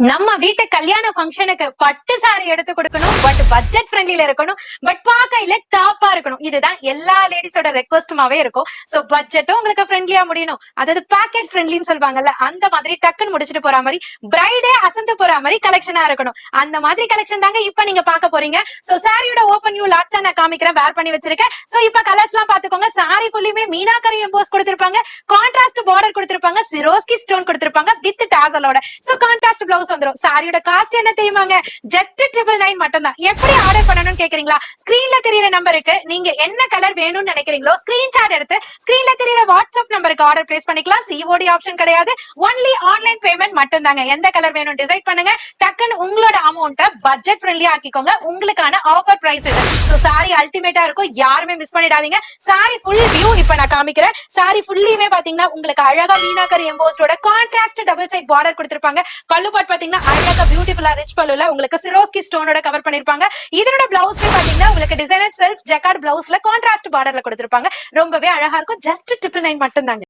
நம்ம வீட்டு கல்யாண ஃபங்க்ஷனுக்கு பட்டு சாரி எடுத்து கொடுக்கணும், பட் பட்ஜெட் ஃப்ரெண்ட்லில இருக்கணும், பட் பார்க்கையில டாப்பா இருக்கணும். இதுதான் எல்லா லேடிஸோட ரெக்வஸ்டுமாவே இருக்கும். சோ பட்ஜெட்டும் உங்களுக்கு ஃப்ரெண்ட்லியா முடியணும், அதாவது பாக்கெட் ஃப்ரெண்ட்லின்னு சொல்வாங்கல்ல, அந்த மாதிரி டக்குன்னு முடிச்சிட்டு போற மாதிரி, பிரைடே அசந்து போற மாதிரி கலெக்ஷனா இருக்கணும். அந்த மாதிரி கலெக்ஷன் தாங்க இப்ப நீங்க பார்க்க போறீங்க. சோ சாரியோட ஓபன் வியூ லாஸ்டா நான் காமிக்கிறேன், வேர் பண்ணி வச்சிருக்கேன். சோ இப்ப கலர்ஸ் எல்லாம் பாத்துக்கோங்க. சாரி ஃபுல்லுமே மீனாக்கரி எம்போஸ் கொடுத்திருப்பாங்க, கான்ட்ராஸ்ட் பார்டர் கொடுத்திருப்பாங்க, சிரோஸ்கி ஸ்டோன் கொடுத்திருப்பாங்க வித் டாசலோட. சோ கான்ட்ராஸ்ட் பிளவுஸ் வந்துரும். சாரியோட காஸ்ட் என்ன தெரியுமாங்க? ஜஸ்ட் 999 மட்டும் தான். எப்படி ஆர்டர் பண்ணணும்னு கேக்குறீங்களா? ஸ்கிரீன்ல தெரியற நம்பருக்கு நீங்க என்ன கலர் வேணும்னு நினைக்கிறீங்களோ ஸ்கிரீன்ஷாட் எடுத்து ஸ்கிரீன்ல தெரியற வாட்ஸ்அப் நம்பருக்கு ஆர்டர் பிளேஸ் பண்ணிக்கலாம். சிஓடி ஆப்ஷன் கிடையாது, ஒன்லி ஆன்லைன் பேமெண்ட் மட்டும் தாங்க. எந்த கலர் வேணும் டிசைட் பண்ணுங்க, டக்குன்னு உங்களோட அமௌண்ட்டை பட்ஜெட் ஃப்ரெண்ட்லியா ஆக்கிக்கோங்க. உங்களுக்கான ஆஃபர் பிரைஸ் இது. சோ சாரி அல்டிமேட்டா இருக்கும், யாருமே மிஸ் பண்ணிடாதீங்க. சாரி ஃபுல் வியூ இப்ப நான் காமிக்கிறேன். சாரி ஃபுல்லியுமே பாத்தீங்கன்னா உங்களுக்கு அழகா மீனாக்கரி எம்போஸ்டோட கான்ட்ராஸ்ட் டபுள் சைட் பார்டர் கொடுத்திருப்பாங்க. பல்லு பார்ட் பாத்தீங்கன்னா அழகா பியூட்டிஃபுல்லா ரிச் பல்லுல உங்களுக்கு சிரோஸ்கி ஸ்டோனோட கவர் பண்ணிருப்பாங்க. இதனோட பிளவுஸ் பாத்தீங்கன்னா உங்களுக்கு டிசைனர் செல்ஃப் ஜக்கார்ட் பிளவுஸ்ல கான்ட்ராஸ்ட் பார்டர்ல கொடுத்திருப்பாங்க. ரொம்பவே அழகா இருக்கும். ஜஸ்ட் 999 மட்டும் தாங்க.